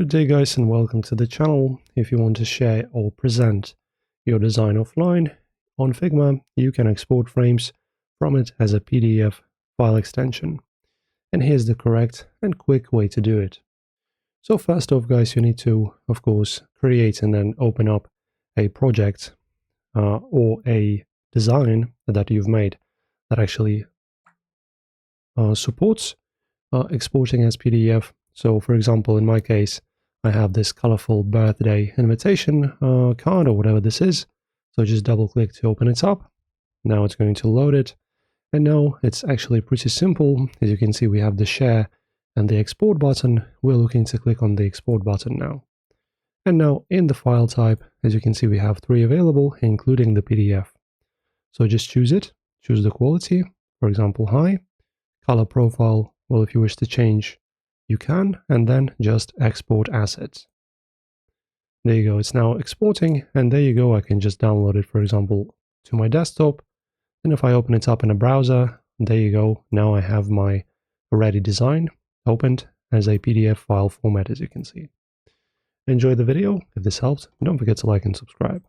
Good day guys and welcome to the channel. If you want to share or present your design offline on Figma, you can export frames from it as a PDF file extension. And here's the correct and quick way to do it. So first off guys, you need to, of course, create and then open up a project or a design that you've made that actually supports exporting as PDF. So for example, in my case, I have this colorful birthday invitation card or whatever this is. So just double click to open it up. Now it's going to load it. And now it's actually pretty simple. As you can see, we have the share and the export button. We're looking to click on the export button now. And now in the file type, as you can see, we have 3 available, including the PDF. So just choose it, choose the quality, for example, high, color profile. Well, if you wish to change, you can, and then just export assets. There you go, it's now exporting, and there you go, I can just download it, for example, to my desktop. And if I open it up in a browser, there you go, now I have my ready design opened as a PDF file format, as you can see. Enjoy the video. If this helped, don't forget to like and subscribe.